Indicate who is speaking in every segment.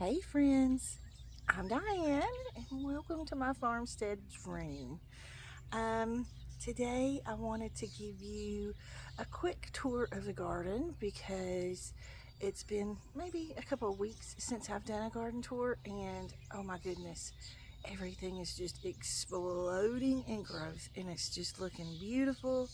Speaker 1: Hey friends, I'm Diane and welcome to my Farmstead dream. Today I wanted to give you a quick tour of the garden because it's been maybe a couple of weeks since I've done a garden tour, and oh my goodness, everything is just exploding in growth and it's just looking beautiful.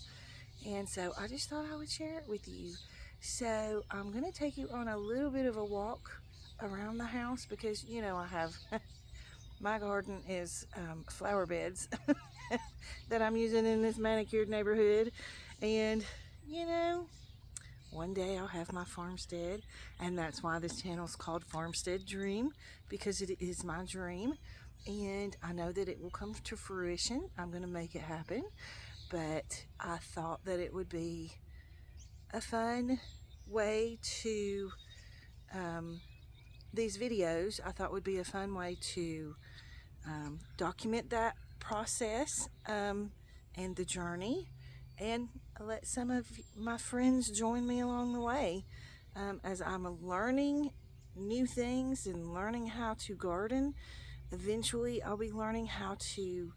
Speaker 1: And so I just thought I would share it with you. So I'm going to take you on a little bit of a walk around the house because, I have my garden is flower beds that I'm using in this manicured neighborhood. And, you know, one day I'll have my farmstead, and that's why this channel is called Farmstead Dream, because it is my dream. And I know that it will come to fruition. I'm going to make it happen. But I thought that it would be a fun way to, these videos, I thought would be a fun way to document that process and the journey, and let some of my friends join me along the way as I'm learning new things and learning how to garden. Eventually I'll be learning how to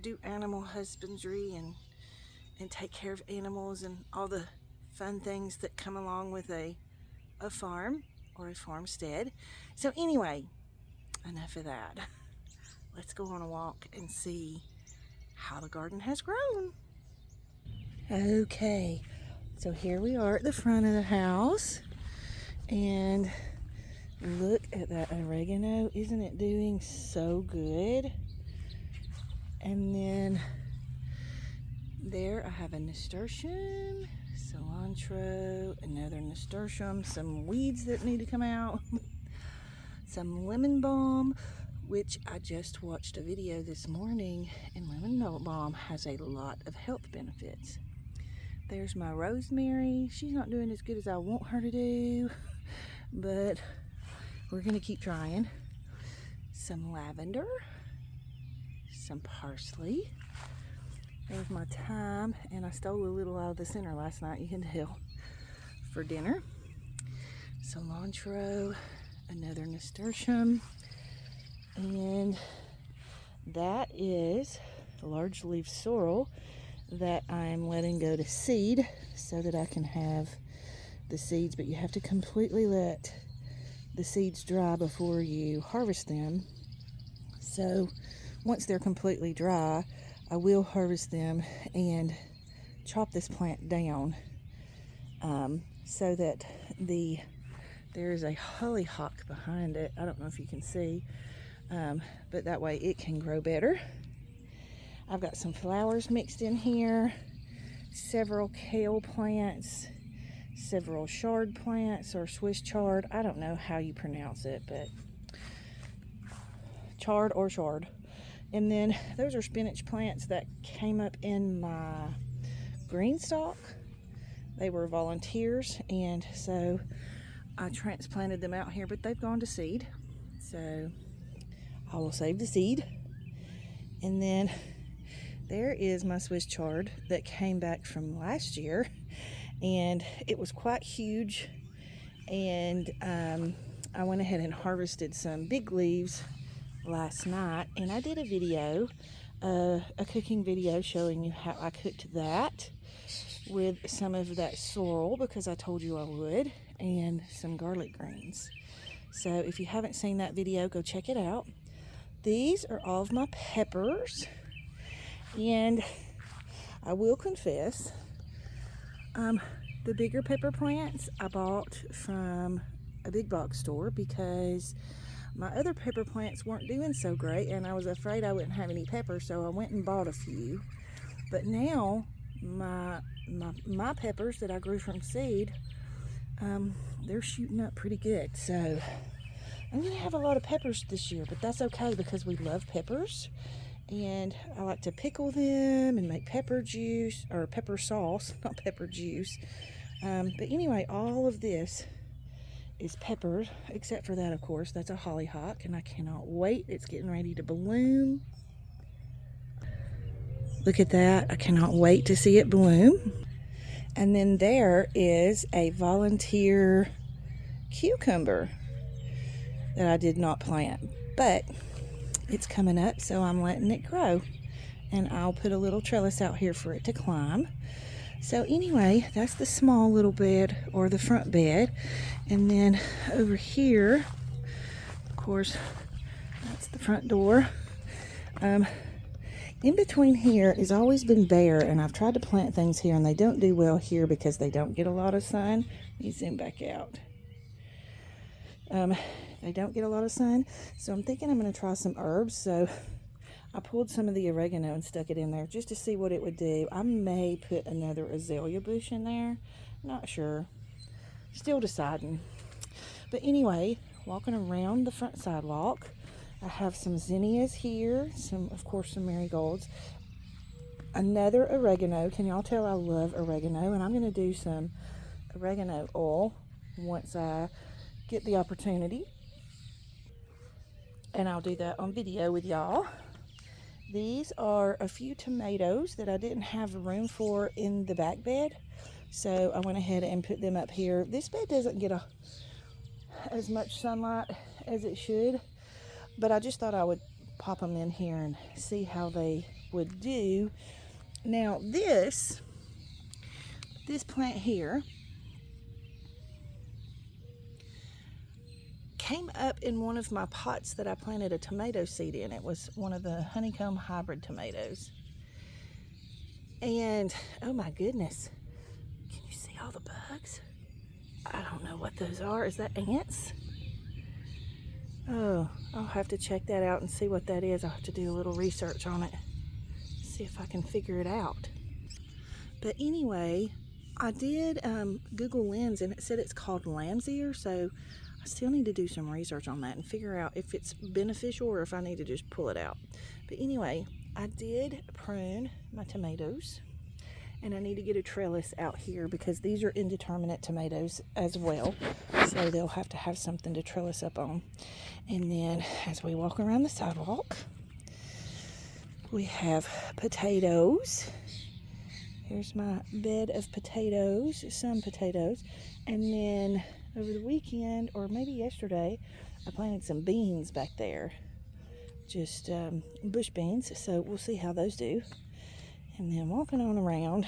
Speaker 1: do animal husbandry and take care of animals and all the fun things that come along with a farm or a farmstead. So anyway, enough of that. Let's go on a walk and see how the garden has grown. Okay, so here we are at the front of the house, and look at that oregano. Isn't it doing so good? And then there I have a nasturtium, cilantro, another nasturtium, some weeds that need to come out, some lemon balm, which I just watched a video this morning, and lemon balm has a lot of health benefits. There's my rosemary. She's not doing as good as I want her to do, but we're gonna keep trying. Some lavender, some parsley. There's my thyme, and I stole a little out of the center last night, you can tell, for dinner. Cilantro, another nasturtium, and that is large leaf sorrel that I'm letting go to seed so that I can have the seeds, but you have to completely let the seeds dry before you harvest them. So once they're completely dry, I will harvest them and chop this plant down so that there's a hollyhock behind it. I don't know if you can see, but that way it can grow better. I've got some flowers mixed in here, several kale plants, several chard plants, or Swiss chard. I don't know how you pronounce it, but chard or chard. And then those are spinach plants that came up in my green stalk. They were volunteers, and so I transplanted them out here, but they've gone to seed. So I will save the seed. And then there is my Swiss chard that came back from last year, and it was quite huge. And I went ahead and harvested some big leaves last night, and I did a video, a cooking video showing you how I cooked that with some of that sorrel, because I told you I would, and some garlic greens. So if you haven't seen that video, go check it out. These are all of my peppers, and I will confess, the bigger pepper plants I bought from a big box store because my other pepper plants weren't doing so great, and I was afraid I wouldn't have any peppers, so I went and bought a few. But now my peppers that I grew from seed, they're shooting up pretty good. So I'm gonna have a lot of peppers this year, but that's okay because we love peppers, and I like to pickle them and make pepper juice, or pepper sauce, not pepper juice. But anyway, all of this is peppered, except for that, of course. That's a hollyhock, and I cannot wait. It's getting ready to bloom. Look at that. I cannot wait to see it bloom. And then there is a volunteer cucumber. that I did not plant, but it's coming up, so I'm letting it grow, and I'll put a little trellis out here for it to climb. So anyway, that's the small little bed, or the front bed. And then over here, of course, that's the front door. In between here has always been bare, and I've tried to plant things here, and they don't do well here because they don't get a lot of sun. Let me zoom back out. They don't get a lot of sun, so I'm thinking I'm going to try some herbs. So I pulled some of the oregano and stuck it in there just to see what it would do. I may put another azalea bush in there. Not sure. Still deciding. But anyway, walking around the front sidewalk, I have some zinnias here, of course, some marigolds, another oregano. Can y'all tell I love oregano? And I'm going to do some oregano oil once I get the opportunity. And I'll do that on video with y'all. These are a few tomatoes that I didn't have room for in the back bed, so I went ahead and put them up here. This bed doesn't get as much sunlight as it should, but I just thought I would pop them in here and see how they would do. Now this plant here came up in one of my pots that I planted a tomato seed in. It was one of the honeycomb hybrid tomatoes. And oh my goodness, can you see all the bugs? I don't know what those are. Is that ants? Oh, I'll have to check that out and see what that is. I'll have to do a little research on it, see if I can figure it out. But anyway, I did Google Lens, and it said it's called lamb's ear, so I still need to do some research on that and figure out if it's beneficial or if I need to just pull it out. But anyway, I did prune my tomatoes, and I need to get a trellis out here because these are indeterminate tomatoes as well, so they'll have to have something to trellis up on. And then as we walk around the sidewalk, we have potatoes. Here's my bed of potatoes, some potatoes. And then over the weekend, or maybe yesterday, I planted some beans back there. Just bush beans, so we'll see how those do. And then walking on around,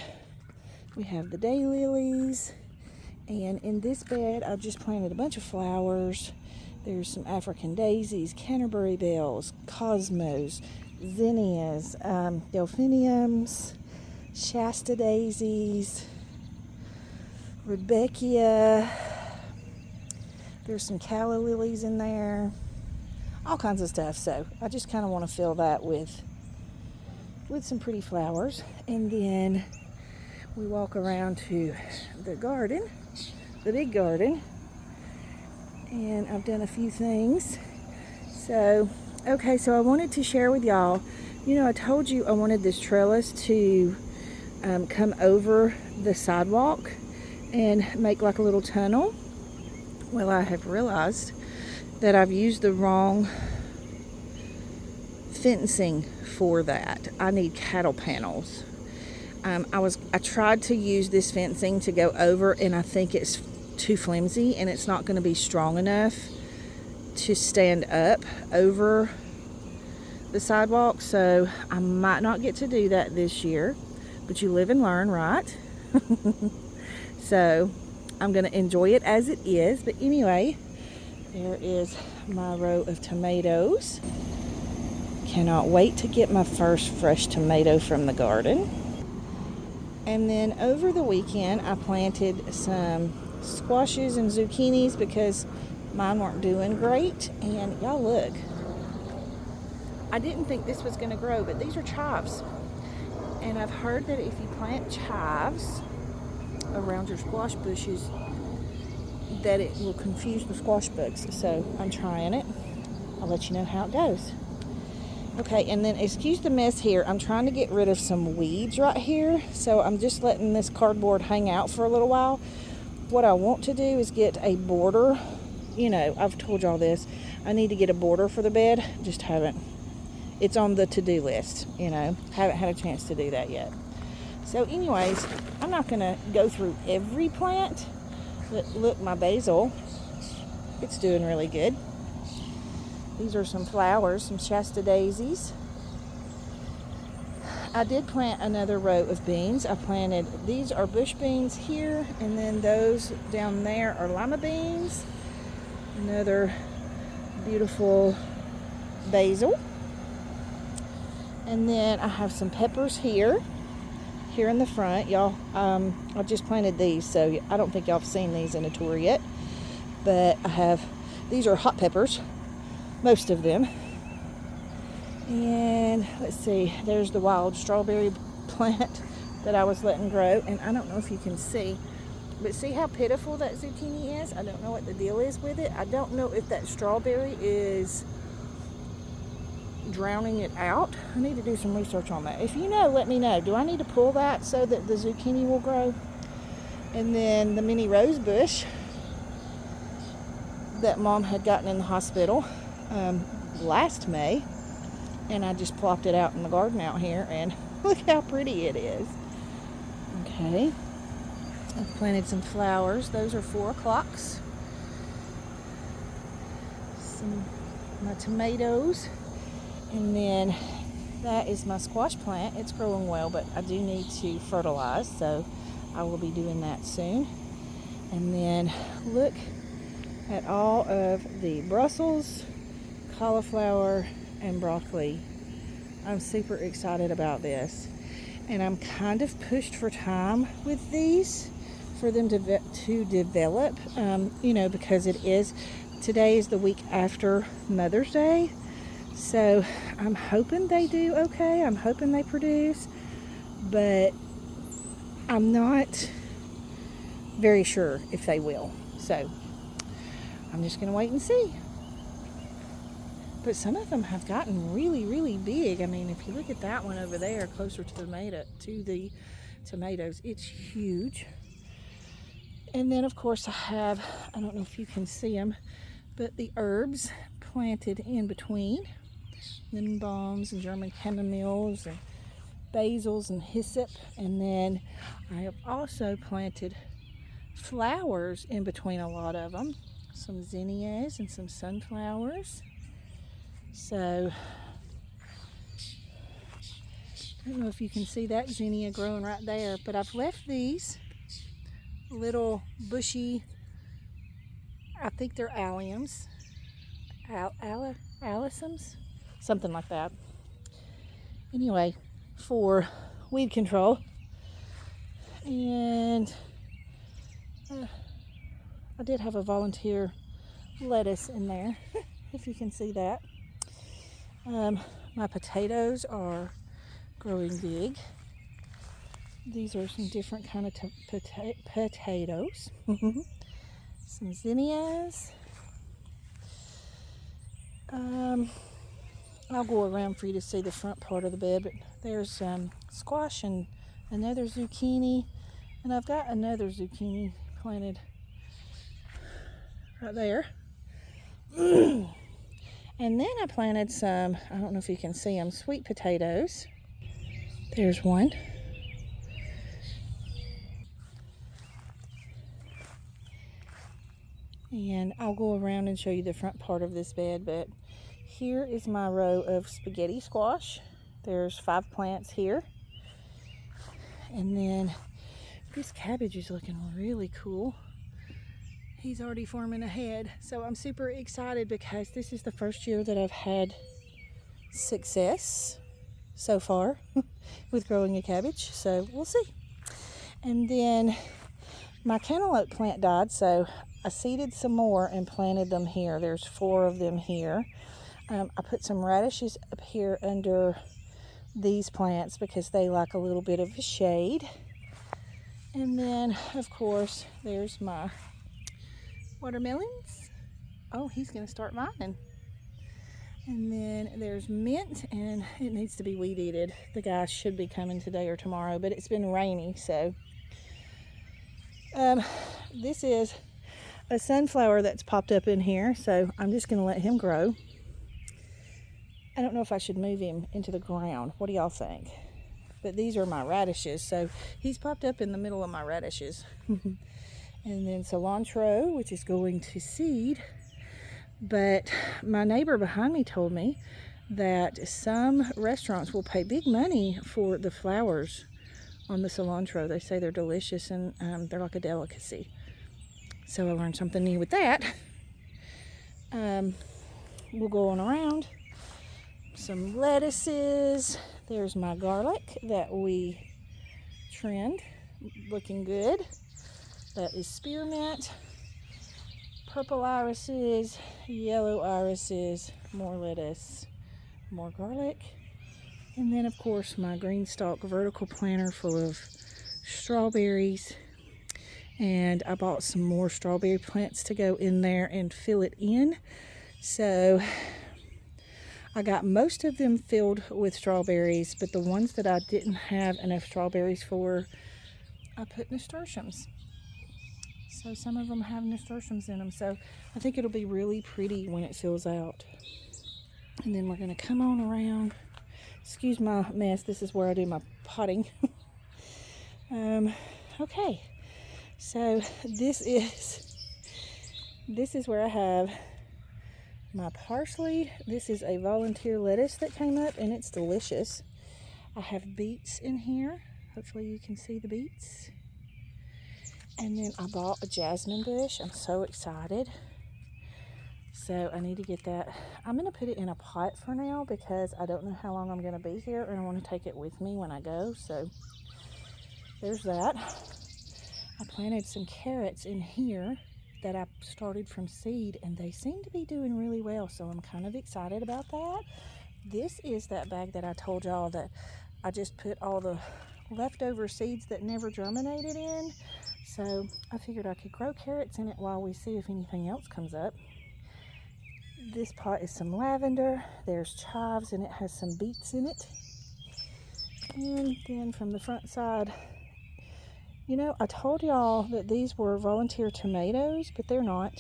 Speaker 1: we have the daylilies. And in this bed, I've just planted a bunch of flowers. There's some African daisies, Canterbury bells, cosmos, zinnias, delphiniums, Shasta daisies, Rebecca. There's some calla lilies in there, all kinds of stuff. So I just kind of want to fill that with some pretty flowers. And then we walk around to the garden, the big garden, and I've done a few things. So, okay, so I wanted to share with y'all, you know, I told you I wanted this trellis to come over the sidewalk and make like a little tunnel. Well, I have realized that I've used the wrong fencing for that. I need cattle panels. I tried to use this fencing to go over, and I think it's too flimsy and it's not going to be strong enough to stand up over the sidewalk, so I might not get to do that this year, but you live and learn, right? So I'm going to enjoy it as it is. But anyway, there is my row of tomatoes. Cannot wait to get my first fresh tomato from the garden. And then over the weekend, I planted some squashes and zucchinis because mine weren't doing great. And y'all look, I didn't think this was going to grow, but these are chives. And I've heard that if you plant chives around your squash bushes, that it will confuse the squash bugs. So I'm trying it. I'll let you know how it goes. Okay, and then excuse the mess here. I'm trying to get rid of some weeds right here, so I'm just letting this cardboard hang out for a little while. What I want to do is get a border. You know, I've told y'all this. I need to get a border for the bed. Just haven't. It's on the to-do list, you know. Haven't had a chance to do that yet. So anyways, I'm not going to go through every plant, but look, my basil, it's doing really good. These are some flowers, some Shasta daisies. I did plant another row of beans. I planted, these are bush beans here, and then those down there are lima beans. Another beautiful basil. And then I have some peppers here in the front. Y'all, I just planted these, so I don't think y'all have seen these in a tour yet. But I have, these are hot peppers, most of them. And let's see, there's the wild strawberry plant that I was letting grow. And I don't know if you can see, but see how pitiful that zucchini is? I don't know what the deal is with it. I don't know if that strawberry is drowning it out. I need to do some research on that. If you know, let me know. Do I need to pull that so that the zucchini will grow? And then the mini rose bush that Mom had gotten in the hospital last May. And I just plopped it out in the garden out here, and look how pretty it is. Okay. I've planted some flowers. Those are 4 o'clocks. My tomatoes. And then that is my squash plant. It's growing well, but I do need to fertilize, so I will be doing that soon. And then look at all of the Brussels, cauliflower, and broccoli. I'm super excited about this. And I'm kind of pushed for time with these for them to develop, because today is the week after Mother's Day. So I'm hoping they do okay. I'm hoping they produce, but I'm not very sure if they will. So I'm just going to wait and see. But some of them have gotten really, really big. I mean, if you look at that one over there, closer to the tomatoes, it's huge. And then, of course, I don't know if you can see them, but the herbs planted in between. Lemon balms and German chamomiles and basils and hyssop. And then I have also planted flowers in between a lot of them. Some zinnias and some sunflowers. So, I don't know if you can see that zinnia growing right there, but I've left these little bushy, I think they're alliums, allisums, something like that. Anyway, for weed control. And I did have a volunteer lettuce in there, if you can see that. My potatoes are growing big. These are some different kind of potatoes. Some zinnias. I'll go around for you to see the front part of the bed, but there's squash and another zucchini, and I've got another zucchini planted right there. And then I planted some, I don't know if you can see them, sweet potatoes. There's one. And I'll go around and show you the front part of this bed, but here is my row of spaghetti squash. There's 5 plants here. And then this cabbage is looking really cool. He's already forming a head, so I'm super excited because this is the first year that I've had success so far with growing a cabbage, so we'll see. And then my cantaloupe plant died, so I seeded some more and planted them here. There's 4 of them here. I put some radishes up here under these plants because they like a little bit of a shade. And then, of course, there's my watermelons. Oh, he's going to start vining. And then there's mint, and it needs to be weed eated. The guy should be coming today or tomorrow, but it's been rainy, so. This is a sunflower that's popped up in here, so I'm just going to let him grow. I don't know if I should move him into the ground. What do y'all think? But these are my radishes, so he's popped up in the middle of my radishes. And then cilantro, which is going to seed. But my neighbor behind me told me that some restaurants will pay big money for the flowers on the cilantro. They say they're delicious and they're like a delicacy. So I learned something new with that. We'll go on around. Some lettuces. There's my garlic that we trimmed, looking good. That is spearmint, purple irises, yellow irises, more lettuce, more garlic, and then of course my green stalk vertical planter full of strawberries. And I bought some more strawberry plants to go in there and fill it in. So I got most of them filled with strawberries, but the ones that I didn't have enough strawberries for, I put nasturtiums. So some of them have nasturtiums in them. So I think it'll be really pretty when it fills out. And then we're going to come on around. Excuse my mess. This is where I do my potting. Okay. So this is where I have my parsley. This is a volunteer lettuce that came up and it's delicious. I have beets in here. Hopefully you can see the beets. And then I bought a jasmine bush. I'm so excited. So I need to get that. I'm going to put it in a pot for now because I don't know how long I'm going to be here and I want to take it with me when I go. So there's that. I planted some carrots in here that I started from seed and they seem to be doing really well, so I'm kind of excited about that. This is that bag that I told y'all that I just put all the leftover seeds that never germinated in, so I figured I could grow carrots in it while we see if anything else comes up. This pot is some lavender, there's chives, and it has some beets in it. And then from the front side, you know, I told y'all that these were volunteer tomatoes, but they're not.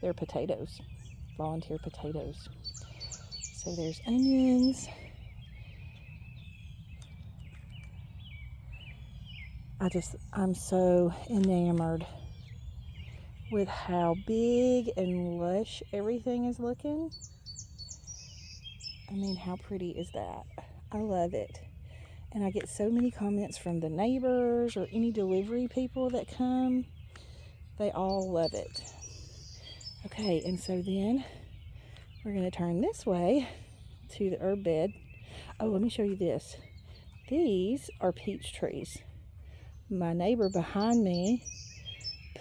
Speaker 1: They're potatoes. Volunteer potatoes. So there's onions. I'm so enamored with how big and lush everything is looking. I mean, how pretty is that? I love it. And I get so many comments from the neighbors or any delivery people that come. They all love it. Okay, and so then we're going to turn this way to the herb bed. Oh, let me show you this. These are peach trees. My neighbor behind me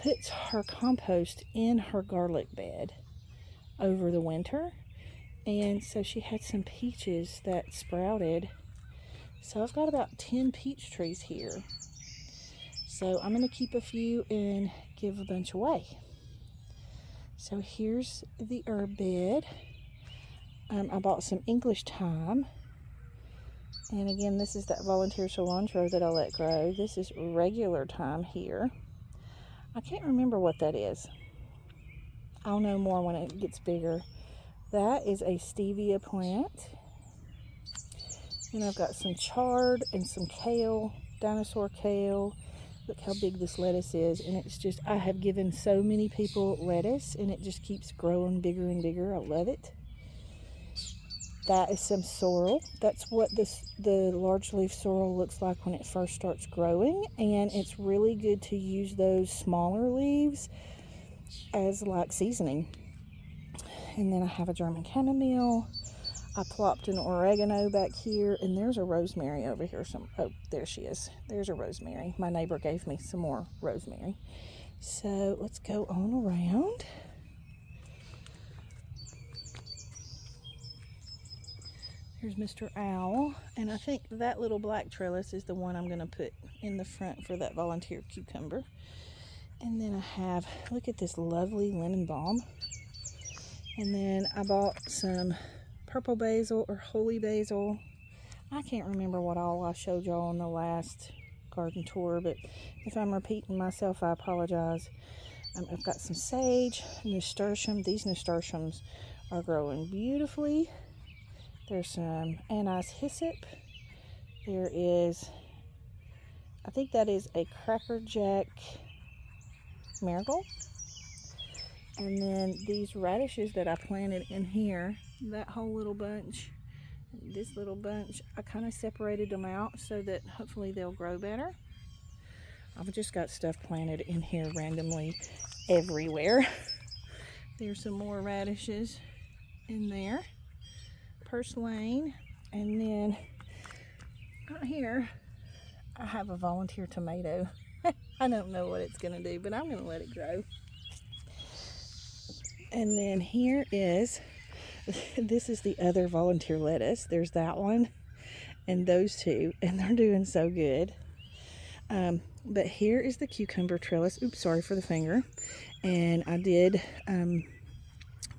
Speaker 1: puts her compost in her garlic bed over the winter. And so she had some peaches that sprouted. So I've got about 10 peach trees here. So I'm going to keep a few and give a bunch away. So here's the herb bed. I bought some English thyme. And again, this is that volunteer cilantro that I let grow. This is regular thyme here. I can't remember what that is. I'll know more when it gets bigger. That is a stevia plant. And I've got some chard and some kale, dinosaur kale. Look how big this lettuce is. And it's just, I have given so many people lettuce and it just keeps growing bigger and bigger. I love it. That is some sorrel. That's what the large leaf sorrel looks like when it first starts growing. And it's really good to use those smaller leaves as like seasoning. And then I have a German chamomile. I plopped an oregano back here, and there's a rosemary over here. Oh, there she is. There's a rosemary. My neighbor gave me some more rosemary. So let's go on around. Here's Mr. Owl, and I think that little black trellis is the one I'm going to put in the front for that volunteer cucumber. And then I have, look at this lovely lemon balm. And then I bought some purple basil or holy basil. I can't remember what all I showed y'all on the last garden tour, but if I'm repeating myself, I apologize. I've got some sage, nasturtium. These nasturtiums are growing beautifully. There's some anise hyssop. There is, I think that is a crackerjack marigold. And then these radishes that I planted in here, that whole little bunch, this little bunch, I kind of separated them out so that hopefully they'll grow better. I've just got stuff planted in here randomly everywhere. There's some more radishes in there, purslane, and then out here I have a volunteer tomato. I don't know what it's gonna do, but I'm gonna let it grow. And then here is, this is the other volunteer lettuce. There's that one and those two, and they're doing so good. But here is the cucumber trellis. Oops, sorry for the finger. And I did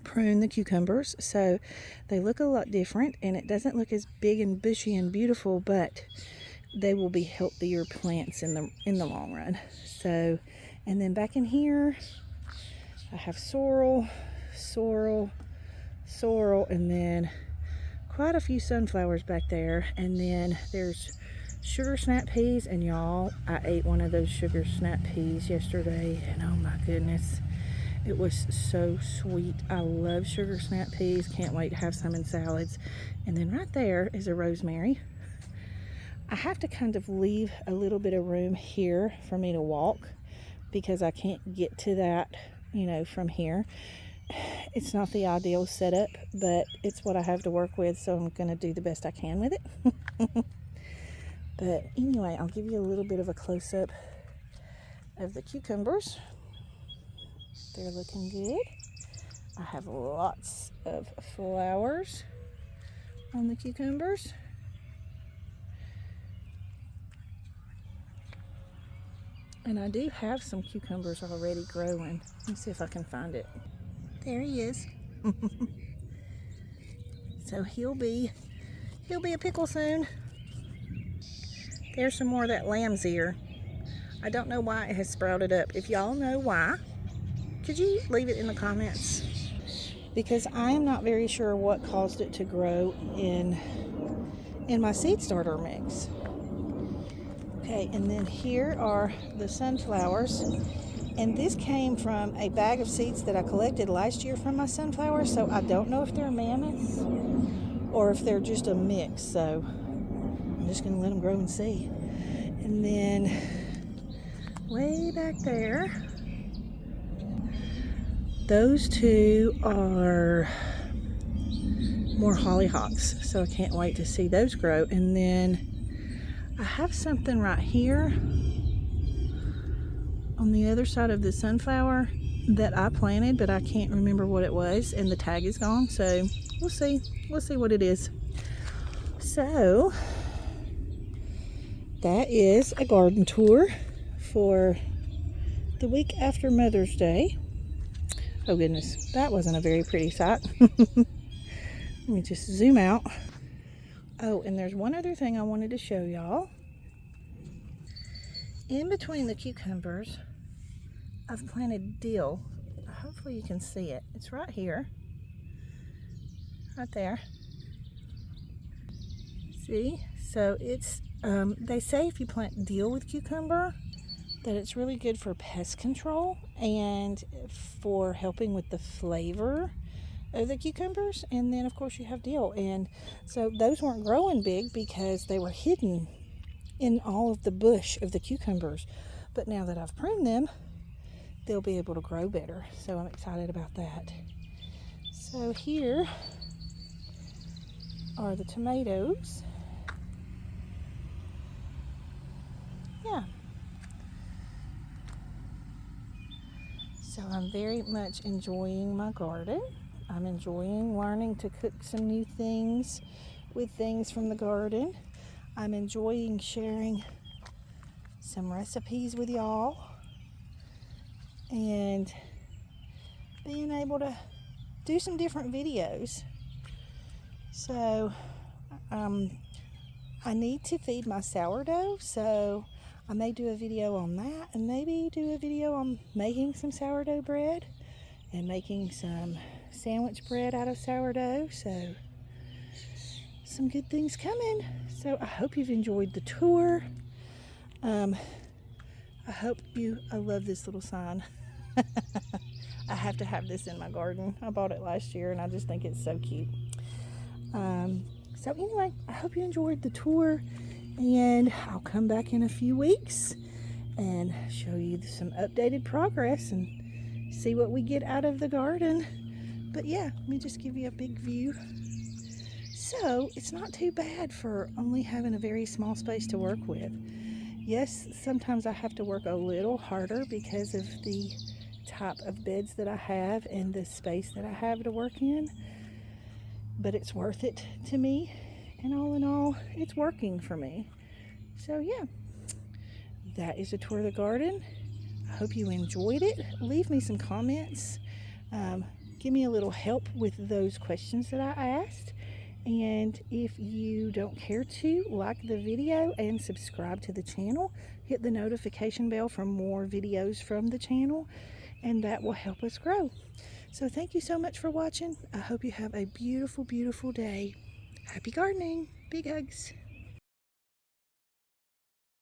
Speaker 1: prune the cucumbers, so they look a lot different, and it doesn't look as big and bushy and beautiful, but they will be healthier plants in the long run. So, and then back in here I have sorrel, and then quite a few sunflowers back there. And then there's sugar snap peas, and y'all, I ate one of those sugar snap peas yesterday, and oh my goodness, it was so sweet. I love sugar snap peas. Can't wait to have some in salads. And then right there is a rosemary. I have to kind of leave a little bit of room here for me to walk because I can't get to that, you know, from here. It's not the ideal setup, but it's what I have to work with, so I'm going to do the best I can with it. But anyway, I'll give you a little bit of a close-up of the cucumbers. They're looking good. I have lots of flowers on the cucumbers. And I do have some cucumbers already growing. Let me see if I can find it. There he is. So he'll be a pickle soon. There's some more of that lamb's ear. I don't know why it has sprouted up. If y'all know why, could you leave it in the comments? Because I am not very sure what caused it to grow in my seed starter mix. Okay, and then here are the sunflowers. And this came from a bag of seeds that I collected last year from my sunflowers, so I don't know if they're mammoths or if they're just a mix. So I'm just going to let them grow and see. And then way back there, those two are more hollyhocks, so I can't wait to see those grow. And then I have something right here on the other side of the sunflower that I planted, but I can't remember what it was, and the tag is gone, so we'll see what it is. So that is a garden tour for the week after Mother's Day. Oh goodness, that wasn't a very pretty sight. Let me just zoom out. Oh, and there's one other thing I wanted to show y'all. In between the cucumbers, I've planted dill. Hopefully you can see it. It's right here. Right there. See? So it's, they say if you plant dill with cucumber, that it's really good for pest control and for helping with the flavor of the cucumbers. And then of course you have dill. And so those weren't growing big because they were hidden in all of the bush of the cucumbers. But now that I've pruned them, they'll be able to grow better. So I'm excited about that. So here are the tomatoes. Yeah. So I'm very much enjoying my garden. I'm enjoying learning to cook some new things with things from the garden. I'm enjoying sharing some recipes with y'all and being able to do some different videos. So I need to feed my sourdough, so I may do a video on that, and maybe do a video on making some sourdough bread and making some sandwich bread out of sourdough. So some good things coming. So I hope you've enjoyed the tour. I love this little sign. I have to have this in my garden. I bought it last year and I just think it's so cute. So anyway, I hope you enjoyed the tour, and I'll come back in a few weeks and show you some updated progress and see what we get out of the garden. But yeah, let me just give you a big view. So it's not too bad for only having a very small space to work with. Yes, sometimes I have to work a little harder because of the type of beds that I have and the space that I have to work in, but it's worth it to me, and all in all, it's working for me. So yeah, that is a tour of the garden. I hope you enjoyed it. Leave me some comments. Give me a little help with those questions that I asked. And if you don't care to, like the video and subscribe to the channel. Hit the notification bell for more videos from the channel, and that will help us grow. So thank you so much for watching. I hope you have a beautiful, beautiful day. Happy gardening. Big hugs.